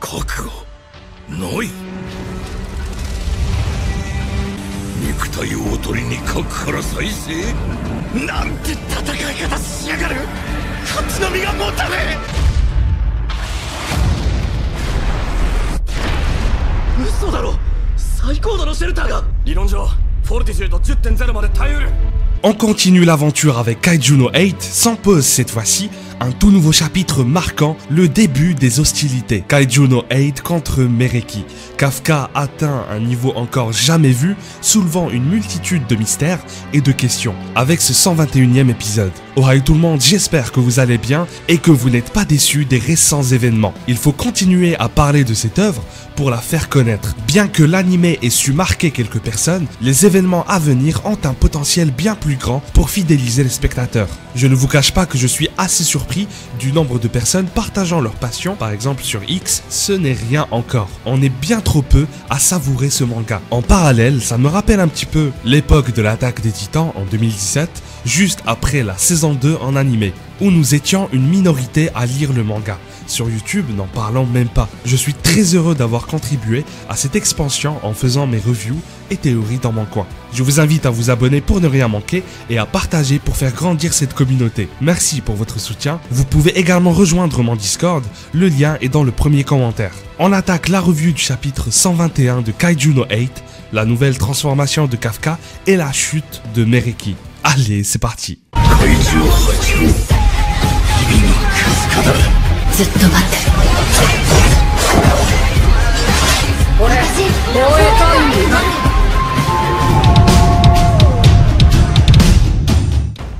覚悟ない。肉体をおとりに核から再生なんて戦い方しやがる。こっちの身が持たねえ。嘘だろ。最高度のシェルターが。理論上フォルティジュード 10.0 まで耐えうる。On continue l'aventure avec Kaiju no 8, sans pause cette fois-ci, un tout nouveau chapitre marquant le début des hostilités. Kaiju no 8 contre Mereki. Kafka atteint un niveau encore jamais vu, soulevant une multitude de mystères et de questions, avec ce 121e épisode. Ohio tout le monde, j'espère que vous allez bien et que vous n'êtes pas déçus des récents événements. Il faut continuer à parler de cette œuvre pour la faire connaître. Bien que l'anime ait su marquer quelques personnes, les événements à venir ont un potentiel bien plus grand pour fidéliser les spectateurs. Je ne vous cache pas que je suis assez surpris du nombre de personnes partageant leur passion, par exemple sur X, ce n'est rien encore. On est bien trop peu à savourer ce manga. En parallèle, ça me rappelle un petit peu l'époque de l'attaque des Titans en 2017, juste après la saison 2 en animé, où nous étions une minorité à lire le manga. Sur YouTube, n'en parlons même pas. Je suis très heureux d'avoir contribué à cette expansion en faisant mes reviews et théories dans mon coin. Je vous invite à vous abonner pour ne rien manquer et à partager pour faire grandir cette communauté. Merci pour votre soutien. Vous pouvez également rejoindre mon Discord, le lien est dans le premier commentaire. On attaque la revue du chapitre 121 de Kaiju no 8, la nouvelle transformation de Kafka et la chute de Mereki. Allez, c'est parti. ずっと待ってる。俺たち防衛隊員になる。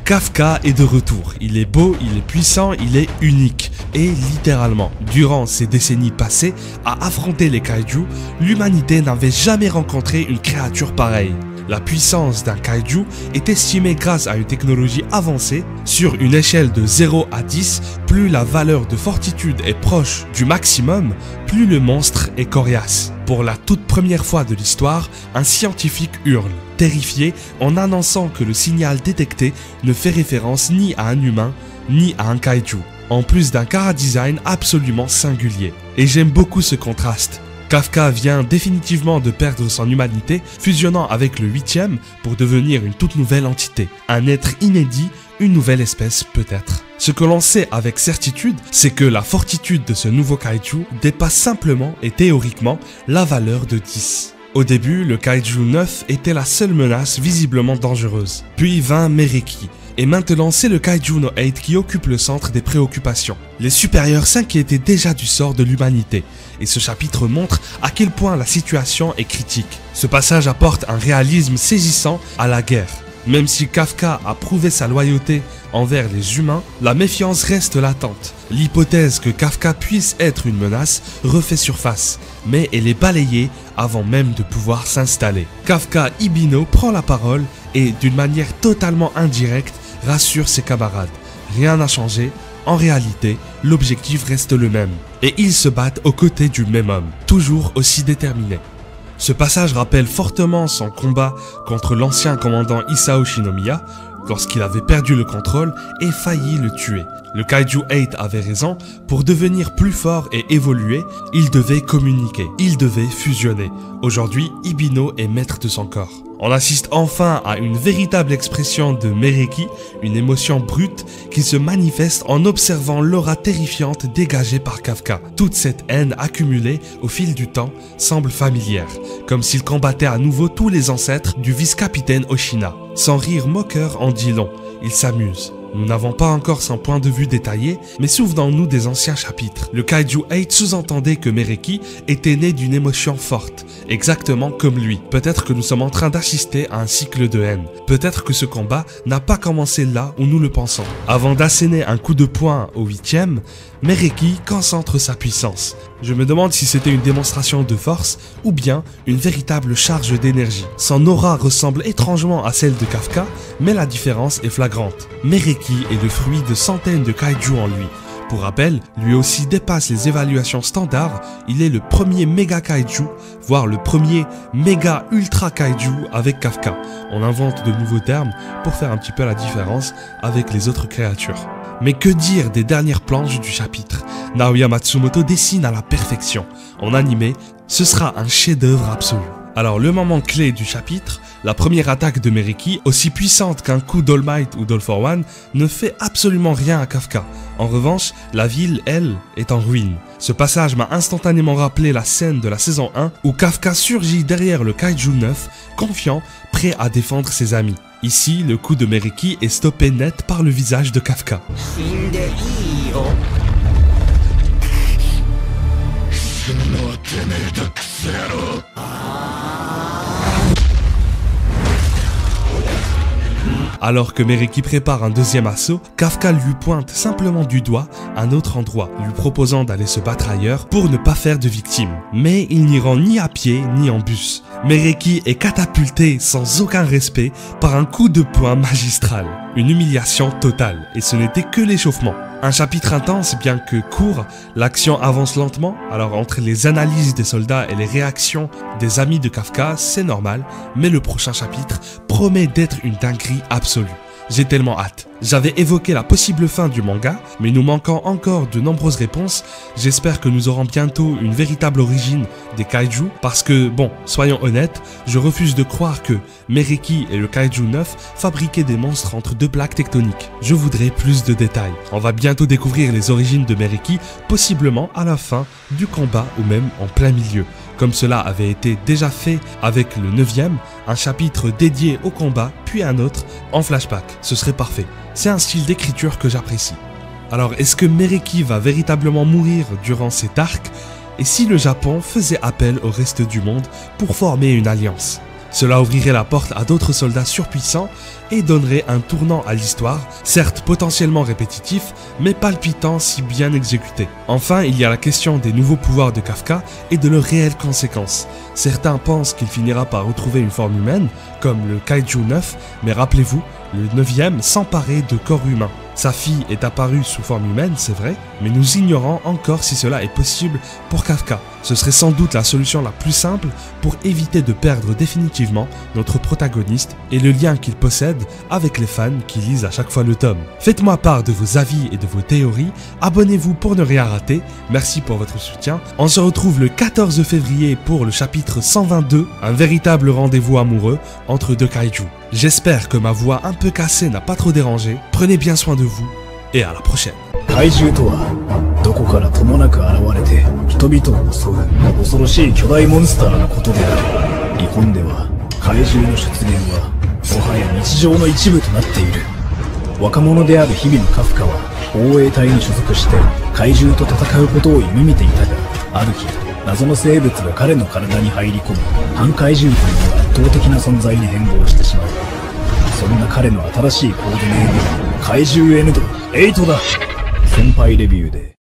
Kafka est de retour, il est beau, il est puissant, il est unique. Et littéralement, durant ces décennies passées à affronter les kaiju, l'humanité n'avait jamais rencontré une créature pareille. La puissance d'un kaiju est estimée grâce à une technologie avancée. Sur une échelle de 0 à 10, plus la valeur de fortitude est proche du maximum, plus le monstre est coriace. Pour la toute première fois de l'histoire, un scientifique hurle, terrifié en annonçant que le signal détecté ne fait référence ni à un humain, ni à un kaiju, en plus d'un chara-design absolument singulier. Et j'aime beaucoup ce contraste. Kafka vient définitivement de perdre son humanité, fusionnant avec le 8e pour devenir une toute nouvelle entité. Un être inédit, une nouvelle espèce peut-être. Ce que l'on sait avec certitude, c'est que la fortitude de ce nouveau kaiju dépasse simplement et théoriquement la valeur de 10. Au début, le kaiju 9 était la seule menace visiblement dangereuse. Puis vint Mereki. Et maintenant, c'est le Kaiju no 8 qui occupe le centre des préoccupations. Les supérieurs s'inquiétaient déjà du sort de l'humanité, et ce chapitre montre à quel point la situation est critique. Ce passage apporte un réalisme saisissant à la guerre. Même si Kafka a prouvé sa loyauté envers les humains, la méfiance reste latente. L'hypothèse que Kafka puisse être une menace refait surface, mais elle est balayée avant même de pouvoir s'installer. Kafka Ibino prend la parole et, d'une manière totalement indirecte, rassure ses camarades. Rien n'a changé, en réalité, l'objectif reste le même. Et ils se battent aux côtés du même homme, toujours aussi déterminé. Ce passage rappelle fortement son combat contre l'ancien commandant Isao Shinomiya, lorsqu'il avait perdu le contrôle et failli le tuer. Le Kaiju 8 avait raison, pour devenir plus fort et évoluer, il devait communiquer, il devait fusionner. Aujourd'hui, Ibino est maître de son corps. On assiste enfin à une véritable expression de Mereki, une émotion brute qui se manifeste en observant l'aura terrifiante dégagée par Kafka. Toute cette haine accumulée au fil du temps semble familière, comme s'il combattait à nouveau tous les ancêtres du vice-capitaine Oshina. Son rire moqueur en dit long, il s'amuse. Nous n'avons pas encore son point de vue détaillé, mais souvenons-nous des anciens chapitres. Le Kaiju 8 sous-entendait que Mereki était né d'une émotion forte, exactement comme lui. Peut-être que nous sommes en train d'assister à un cycle de haine. Peut-être que ce combat n'a pas commencé là où nous le pensons. Avant d'asséner un coup de poing au 8e, Mereki concentre sa puissance. Je me demande si c'était une démonstration de force ou bien une véritable charge d'énergie. Son aura ressemble étrangement à celle de Kafka, mais la différence est flagrante. Mereki est le fruit de centaines de kaiju en lui. Pour rappel, lui aussi dépasse les évaluations standards, il est le premier méga kaiju, voire le premier méga ultra kaiju avec Kafka. On invente de nouveaux termes pour faire un petit peu la différence avec les autres créatures. Mais que dire des dernières planches du chapitre? Naoya Matsumoto dessine à la perfection. En animé, ce sera un chef-d'œuvre absolu. Alors le moment clé du chapitre, la première attaque de Meriki, aussi puissante qu'un coup d'All Might ou d'All for One, ne fait absolument rien à Kafka. En revanche, la ville, elle, est en ruine. Ce passage m'a instantanément rappelé la scène de la saison 1 où Kafka surgit derrière le Kaiju 9, confiant, prêt à défendre ses amis. Ici, le coup de Meriki est stoppé net par le visage de Kafka. Alors que Meriki prépare un deuxième assaut, Kafka lui pointe simplement du doigt un autre endroit, lui proposant d'aller se battre ailleurs pour ne pas faire de victimes. Mais il n'y rend ni à pied ni en bus. Meriki est catapulté sans aucun respect par un coup de poing magistral. Une humiliation totale, et ce n'était que l'échauffement. Un chapitre intense, bien que court, l'action avance lentement, alors entre les analyses des soldats et les réactions des amis de Kafka, c'est normal, mais le prochain chapitre promet d'être une dinguerie absolue. J'ai tellement hâte. J'avais évoqué la possible fin du manga, mais nous manquant encore de nombreuses réponses, j'espère que nous aurons bientôt une véritable origine des kaiju, parce que, bon, soyons honnêtes, je refuse de croire que Meriki et le Kaiju 9 fabriquaient des monstres entre deux plaques tectoniques. Je voudrais plus de détails. On va bientôt découvrir les origines de Meriki, possiblement à la fin du combat ou même en plein milieu. Comme cela avait été déjà fait avec le 9e, un chapitre dédié au combat, puis un autre en flashback. Ce serait parfait. C'est un style d'écriture que j'apprécie. Alors, est-ce que Meriki va véritablement mourir durant cet arc? Et si le Japon faisait appel au reste du monde pour former une alliance? Cela ouvrirait la porte à d'autres soldats surpuissants et donnerait un tournant à l'histoire, certes potentiellement répétitif, mais palpitant si bien exécuté. Enfin, il y a la question des nouveaux pouvoirs de Kafka et de leurs réelles conséquences. Certains pensent qu'il finira par retrouver une forme humaine, comme le Kaiju 9, mais rappelez-vous, le 9e s'emparait de corps humains. Sa fille est apparue sous forme humaine, c'est vrai, mais nous ignorons encore si cela est possible pour Kafka. Ce serait sans doute la solution la plus simple pour éviter de perdre définitivement notre protagoniste et le lien qu'il possède avec les fans qui lisent à chaque fois le tome. Faites-moi part de vos avis et de vos théories, abonnez-vous pour ne rien rater, merci pour votre soutien. On se retrouve le 14 février pour le chapitre 122, un véritable rendez-vous amoureux entre deux kaiju. J'espère que ma voix un peu cassée n'a pas trop dérangé, prenez bien soin de vous et à la prochaine. 怪獣とはどこからともなく現れて人々を襲う恐ろしい巨大モンスターのことである。日本では怪獣の出現はもはや日常の一部となっている。若者である日々のカフカは防衛隊に所属して怪獣と戦うことを夢見ていたが、ある日謎の生物が彼の体に入り込み反怪獣という圧倒的な存在に変貌してしまう。そんな彼の新しいコードネームは怪獣エヌド8だ。先輩レビューで